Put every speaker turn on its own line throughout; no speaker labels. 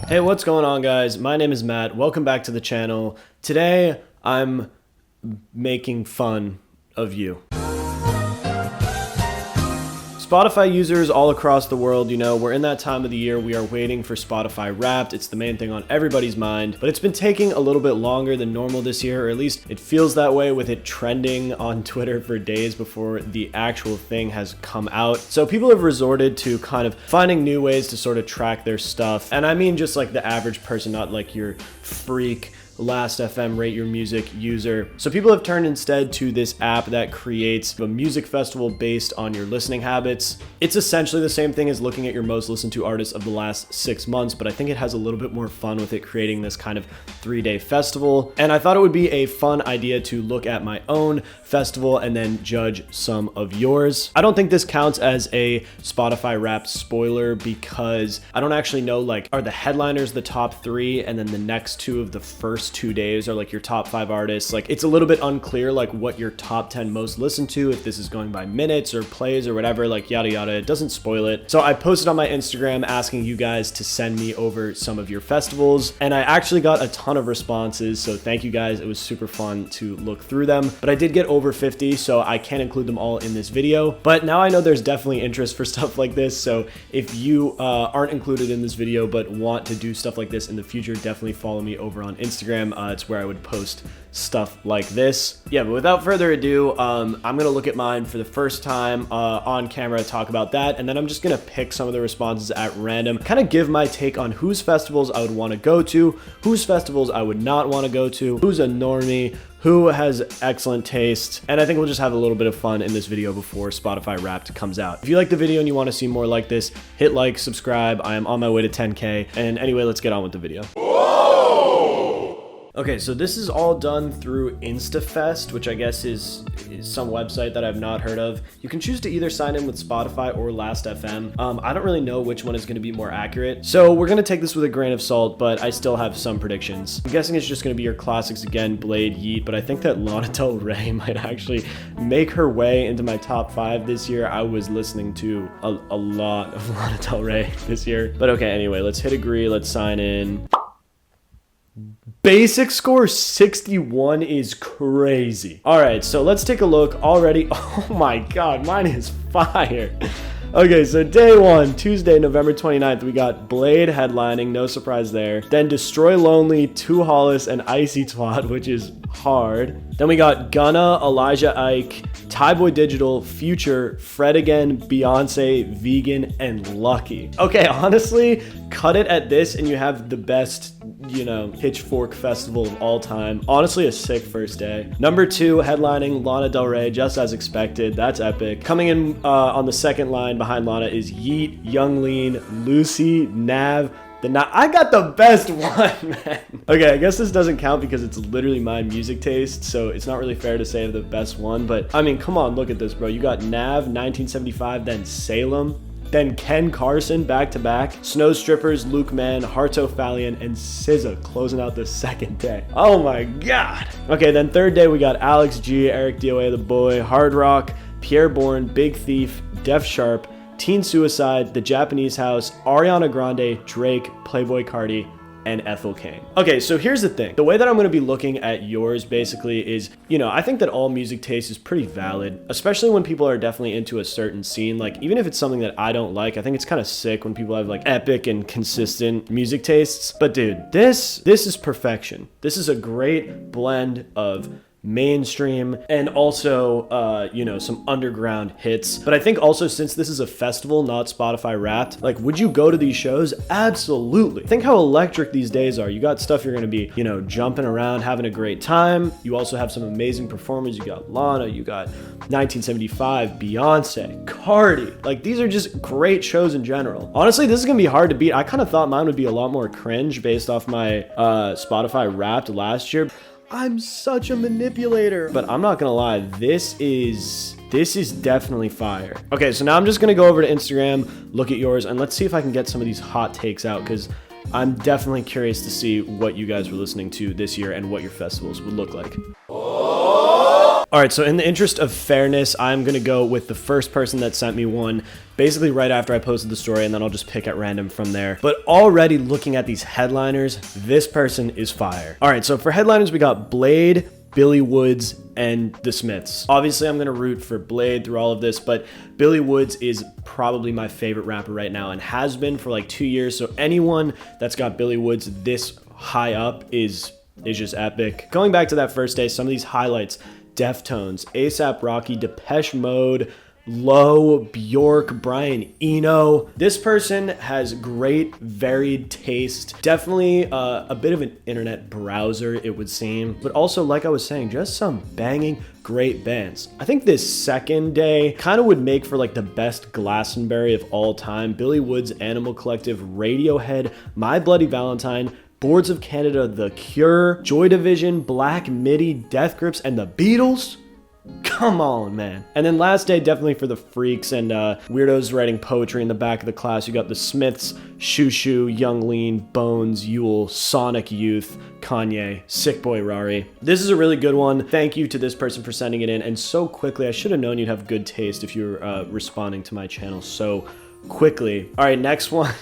Hey, what's going on, guys? My name is Matt. Welcome back to the channel. Today, I'm making fun of you. Spotify users all across the world, we're in that time of the year. We are waiting for Spotify Wrapped. It's the main thing on everybody's mind, but it's been taking a little bit longer than normal this year, or at least it feels that way with it trending on Twitter for days before the actual thing has come out. So people have resorted to kind of finding new ways to sort of track their stuff. And I mean just like the average person, not like your freak Last.fm rate your music user. So people have turned instead to this app that creates a music festival based on your listening habits. It's essentially the same thing as looking at your most listened to artists of the last 6 months, but I think it has a little bit more fun with it creating this kind of 3-day festival. And I thought it would be a fun idea to look at my own festival and then judge some of yours. I don't think this counts as a Spotify Wrapped spoiler because I don't actually know, like, are the headliners the top 3 and then the next 2 of the first 2 days are like your top 5 artists. Like, it's a little bit unclear like what your top 10 most listened to, if this is going by minutes or plays or whatever, like yada yada. It doesn't spoil it. So I posted on my Instagram asking you guys to send me over some of your festivals, and I actually got a ton of responses, so thank you guys. It was super fun to look through them, but I did get over 50, so I can't include them all in this video. But now I know there's definitely interest for stuff like this, so if you aren't included in this video but want to do stuff like this in the future, definitely follow me over on Instagram. It's where I would post stuff like this. Yeah, but without further ado, I'm gonna look at mine for the first time on camera, talk about that, and then I'm just gonna pick some of the responses at random, kind of give my take on whose festivals I would want to go to, whose festivals I would not want to go to, who's a normie, who has excellent taste, and I think we'll just have a little bit of fun in this video before Spotify Wrapped comes out. If you like the video and you want to see more like this, hit like, subscribe. I am on my way to 10K, and anyway, let's get on with the video. Okay, so this is all done through Instafest, which I guess is some website that I've not heard of. You can choose to either sign in with Spotify or Last.fm. I don't really know which one is going to be more accurate, so we're going to take this with a grain of salt, but I still have some predictions. I'm guessing it's just going to be your classics again, Blade, Yeet, but I think that Lana Del Rey might actually make her way into my top 5 this year. I was listening to a lot of Lana Del Rey this year. But okay, anyway, let's hit agree, let's sign in. Basic score 61 is crazy. All right, so let's take a look already. Oh my God, mine is fire. Okay, so day 1, Tuesday, November 29th, we got Blade headlining, no surprise there. Then Destroy Lonely, 2 Hollis, and Icy Twat, which is hard. Then we got Gunna, Elijah Ike, Tyboy Digital, Future, Fred Again, Beyonce, Vegan, and Lucky. Okay, honestly, cut it at this and you have the best, Pitchfork festival of all time. Honestly, a sick first day. Number 2, headlining Lana Del Rey, just as expected. That's epic. Coming in on the second line behind Lana is Yeet, Young Lean, Lucy, Nav. I got the best one, man. Okay, I guess this doesn't count because it's literally my music taste, so it's not really fair to say the best one, but I mean, come on, look at this, bro. You got Nav, 1975, then Salem, then Ken Carson back-to-back, Snow Strippers, Luke Mann, Harto Fallion, and SZA closing out the second day. Oh my God. Okay, then third day we got Alex G, Eric DOA the Boy, Hard Rock, Pierre Bourne, Big Thief, Def Sharp, Teen Suicide, The Japanese House, Ariana Grande, Drake, Playboi Carti, and Ethel Cain. Okay, so here's the thing. The way that I'm gonna be looking at yours basically is, I think that all music taste is pretty valid, especially when people are definitely into a certain scene. Like, even if it's something that I don't like, I think it's kind of sick when people have like epic and consistent music tastes. But dude, this is perfection. This is a great blend of mainstream and also some underground hits. But I think also, since this is a festival, not Spotify Wrapped, like, would you go to these shows? Absolutely. Think how electric these days are. You got stuff you're gonna be jumping around, having a great time. You also have some amazing performers. You got Lana, you got 1975, Beyonce, Cardi. Like, these are just great shows in general. Honestly, this is gonna be hard to beat. I kind of thought mine would be a lot more cringe based off my Spotify Wrapped last year. I'm such a manipulator. But I'm not gonna lie, this is definitely fire. Okay, so now I'm just gonna go over to Instagram, look at yours, and let's see if I can get some of these hot takes out, because I'm definitely curious to see what you guys were listening to this year and what your festivals would look like. All right, so in the interest of fairness, I'm going to go with the first person that sent me one, basically right after I posted the story, and then I'll just pick at random from there. But already looking at these headliners, this person is fire. All right, so for headliners, we got Blade, Billy Woods, and the Smiths. Obviously, I'm going to root for Blade through all of this, but Billy Woods is probably my favorite rapper right now and has been for like 2 years. So anyone that's got Billy Woods this high up is just epic. Going back to that first day, some of these highlights: Deftones, A$AP Rocky, Depeche Mode, Low, Bjork, Brian Eno. This person has great, varied taste. Definitely a bit of an internet browser, it would seem. But also, like I was saying, just some banging, great bands. I think this second day kind of would make for like the best Glastonbury of all time. Billy Woods, Animal Collective, Radiohead, My Bloody Valentine, Boards of Canada, The Cure, Joy Division, Black Midi, Death Grips, and the Beatles. Come on, man. And then last day, definitely for the freaks and weirdos writing poetry in the back of the class, you got the Smiths, Shoo Shoo, Young Lean, Bones, Yule, Sonic Youth, Kanye, Sick Boy Rari. This is a really good one. Thank you to this person for sending it in, and so quickly. I should have known you'd have good taste if you were responding to my channel so quickly. All right, next one.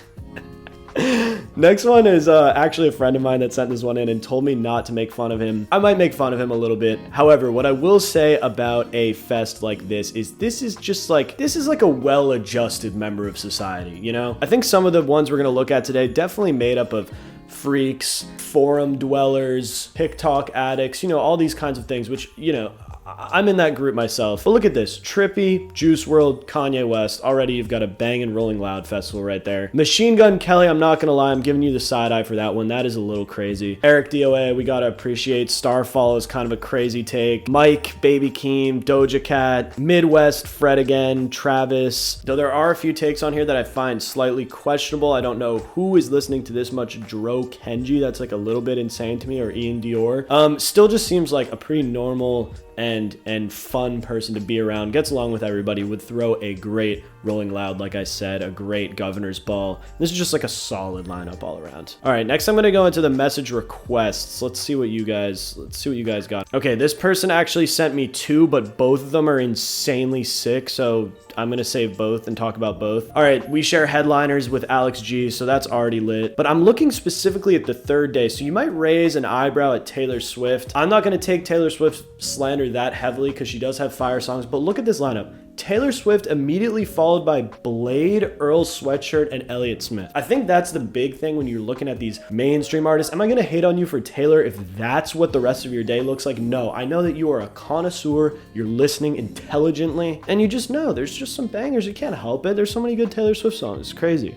Next one is actually a friend of mine that sent this one in and told me not to make fun of him. I might make fun of him a little bit. However, what I will say about a fest like this is like a well-adjusted member of society, you know? I think some of the ones we're gonna look at today definitely made up of freaks, forum dwellers, TikTok addicts, you know, all these kinds of things, which, you know, I'm in that group myself. But look at this: Trippy, Juice WRLD, Kanye West. Already you've got a Bangin' Rolling Loud festival right there. Machine Gun Kelly, I'm not gonna lie, I'm giving you the side eye for that one. That is a little crazy. Eric DOA, we gotta appreciate. Starfall is kind of a crazy take. Mike, Baby Keem, Doja Cat, Midwest, Fred again, Travis. Though there are a few takes on here that I find slightly questionable. I don't know who is listening to this much Dro Kenji. That's like a little bit insane to me, or Ian Dior. Still just seems like a pretty normal and fun person to be around, gets along with everybody, would throw a great Rolling Loud, like I said, a great Governor's Ball. This is just like a solid lineup all around. All right, next I'm gonna go into the message requests. Let's see what you guys got. Okay, this person actually sent me two, but both of them are insanely sick, so I'm gonna save both and talk about both. All right, we share headliners with Alex G, so that's already lit. But I'm looking specifically at the third day, so you might raise an eyebrow at Taylor Swift. I'm not gonna take Taylor Swift's slander that heavily because she does have fire songs, but look at this lineup. Taylor Swift immediately followed by Blade, Earl Sweatshirt, and Elliott Smith. I think that's the big thing when you're looking at these mainstream artists. Am I gonna hate on you for Taylor if that's what the rest of your day looks like? No, I know that you are a connoisseur, you're listening intelligently, and you just know there's just some bangers. You can't help it. There's so many good Taylor Swift songs. It's crazy.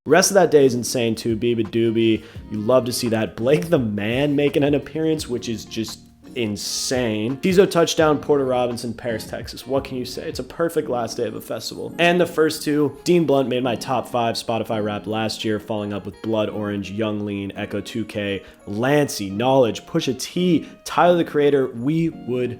Rest of that day is insane too. Biba Doobie, you love to see that. Blake the Man making an appearance, which is just insane. Tizo Touchdown, Porter Robinson, Paris, Texas. What can you say? It's a perfect last day of a festival. And the first two, Dean Blunt made my top 5 Spotify rap last year, following up with Blood Orange, Young Lean, Echo 2K, Lancey, Knowledge, Pusha T, Tyler the Creator. We would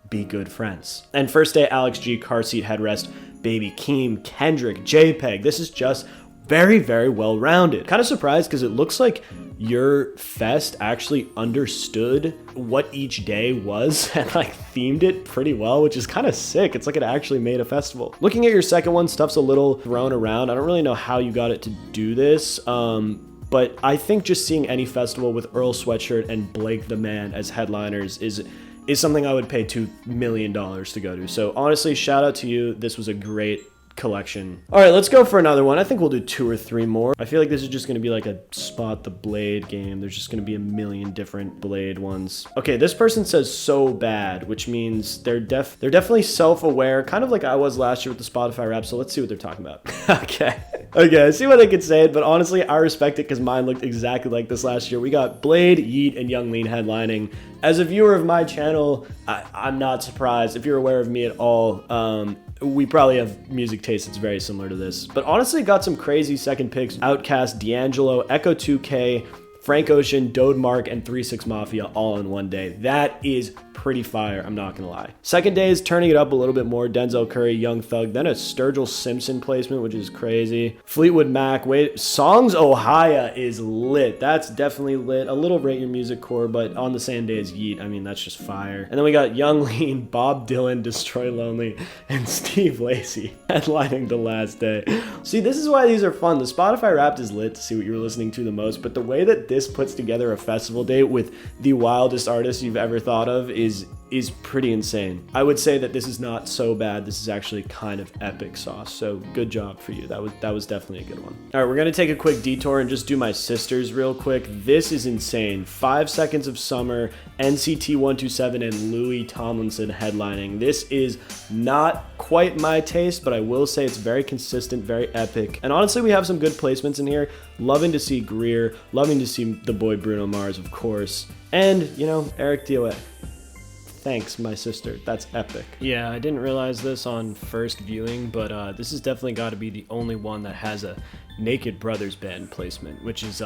be good friends. And first day, Alex G, Car Seat Headrest, Baby Keem, Kendrick, JPEG. This is just very, very well rounded. Kind of surprised because it looks like your fest actually understood what each day was and like themed it pretty well, which is kind of sick. It's like it actually made a festival. Looking at your second one, stuff's a little thrown around. I don't really know how you got it to do this. But I think just seeing any festival with Earl Sweatshirt and Blake the Man as headliners is something I would pay $2 million to go to. So honestly, shout out to you. This was a great collection. All right, let's go for another one. I think we'll do 2 or 3 more. I feel like this is just going to be like a spot the Blade game. There's just going to be a million different Blade ones. Okay, this person says so bad, which means they're definitely self-aware, kind of like I was last year with the Spotify rap. So let's see what they're talking about. Okay, I see what they could say, but honestly, I respect it because mine looked exactly like this last year. We got Blade, Yeet, and Young Lean headlining. As a viewer of my channel, I'm not surprised. If you're aware of me at all, we probably have music taste that's very similar to this. But honestly, got some crazy second picks. Outkast, D'Angelo, Echo 2K, Frank Ocean, Dode Mark, and 3-6 Mafia all in one day. That is pretty fire, I'm not gonna lie. Second day is turning it up a little bit more. Denzel Curry, Young Thug, then a Sturgill Simpson placement, which is crazy. Fleetwood Mac, Songs Ohio is lit. That's definitely lit. A little Rate Your Music core, but on the same day as Yeet, I mean, that's just fire. And then we got Young Lean, Bob Dylan, Destroy Lonely, and Steve Lacy headlining the last day. See, this is why these are fun. The Spotify Wrapped is lit to see what you're listening to the most, but the way that this puts together a festival date with the wildest artists you've ever thought of is pretty insane. I would say that this is not so bad. This is actually kind of epic sauce. So good job for you. That was definitely a good one. All right, we're gonna take a quick detour and just do my sisters real quick. This is insane. 5 Seconds of Summer, NCT 127, and Louis Tomlinson headlining. This is not quite my taste, but I will say it's very consistent, very epic. And honestly, we have some good placements in here. Loving to see Greer, loving to see the boy Bruno Mars, of course. And, you know, Eric DOA. Thanks, my sister. That's epic. Yeah, I didn't realize this on first viewing, but this has definitely got to be the only one that has a Naked Brothers Band placement, which is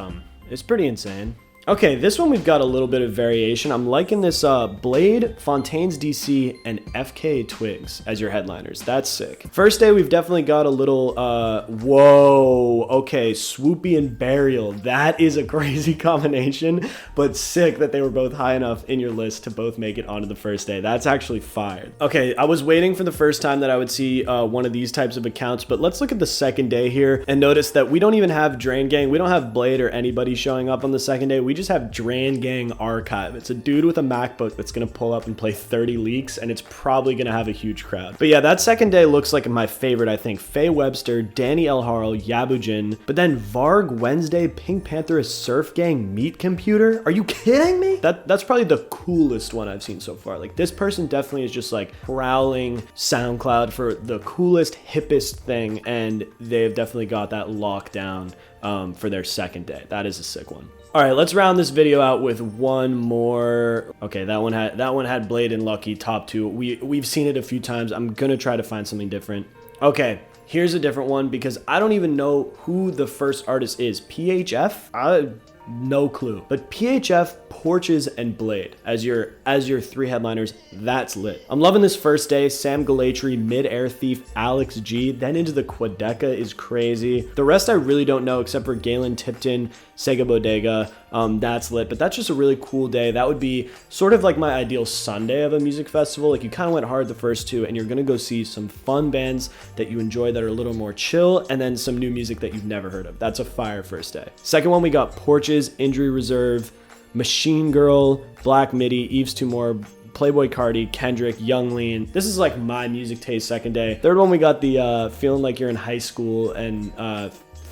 it's pretty insane. Okay, this one we've got a little bit of variation. I'm liking this Blade, Fontaines DC, and FK Twigs as your headliners. That's sick. First day, we've definitely got a little, whoa, okay, Swoopy and Burial. That is a crazy combination, but sick that they were both high enough in your list to both make it onto the first day. That's actually fire. Okay, I was waiting for the first time that I would see one of these types of accounts, but let's look at the second day here and notice that we don't even have Drain Gang. We don't have Blade or anybody showing up on the second day. We just have Drain Gang Archive. It's a dude with a MacBook that's gonna pull up and play 30 leaks, and it's probably gonna have a huge crowd. But yeah, that second day looks like my favorite, I think. Faye Webster, Danny L. Harl, Yabujin, but then Varg Wednesday, Pink Panther, Surf Gang, Meat Computer. Are you kidding me? That's probably the coolest one I've seen so far. Like, this person definitely is just like prowling SoundCloud for the coolest, hippest thing, and they've definitely got that locked down for their second day. That is a sick one. All right, let's round this video out with one more. Okay, that one had Blade and Lucky top two. We've seen it a few times. I'm gonna try to find something different. Okay, here's a different one because I don't even know who the first artist is. PHF? No clue. But PHF, Porches, and Blade as your 3 headliners. That's lit. I'm loving this first day. Sam Galatry, Mid-Air Thief, Alex G. Then into the Quadeca is crazy. The rest I really don't know except for Galen Tipton, Sega Bodega. That's lit. But that's just a really cool day. That would be sort of like my ideal Sunday of a music festival. Like, you kind of went hard the first 2 and you're gonna go see some fun bands that you enjoy that are a little more chill, and then some new music that you've never heard of. That's a fire first day. Second one, we got Porches, Injury Reserve, Machine Girl, Black Midi, Eves Tumor, Playboy Cardi, Kendrick, Young Lean. This is like my music taste second day. Third one, we got the Feeling Like You're in High School and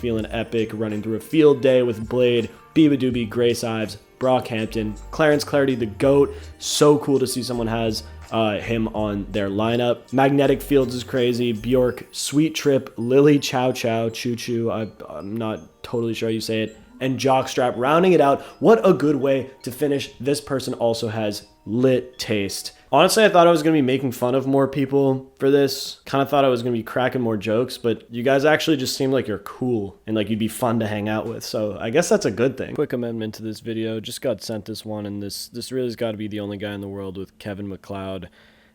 Feeling Epic, Running Through a Field Day with Blade, Biba Doobie, Grace Ives, Brockhampton, Clarence Clarity, the GOAT. So cool to see someone has him on their lineup. Magnetic Fields is crazy. Bjork, Sweet Trip, Lily Chow Chow, Choo Choo. I'm not totally sure how you say it. And Jockstrap rounding it out. What a good way to finish. This person also has lit taste. Honestly, I thought I was going to be making fun of more people for this. Kind of thought I was going to be cracking more jokes, but you guys actually just seem like you're cool and like you'd be fun to hang out with. So I guess that's a good thing. Quick amendment to this video. Just got sent this one, and this really has got to be the only guy in the world with Kevin MacLeod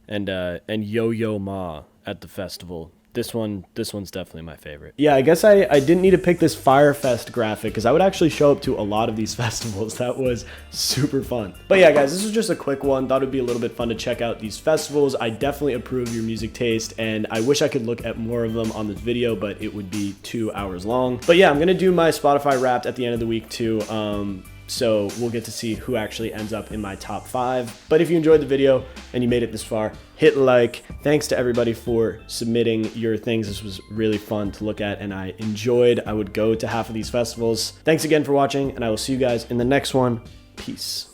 and Yo-Yo Ma at the festival. This one's definitely my favorite. Yeah, I guess I didn't need to pick this Firefest graphic because I would actually show up to a lot of these festivals. That was super fun. But yeah, guys, this was just a quick one. Thought it'd be a little bit fun to check out these festivals. I definitely approve your music taste, and I wish I could look at more of them on this video, but it would be 2 hours long. But yeah, I'm gonna do my Spotify Wrapped at the end of the week too. So we'll get to see who actually ends up in my top 5. But if you enjoyed the video and you made it this far, hit like. Thanks to everybody for submitting your things. This was really fun to look at, and I enjoyed. I would go to half of these festivals. Thanks again for watching, and I will see you guys in the next one. Peace.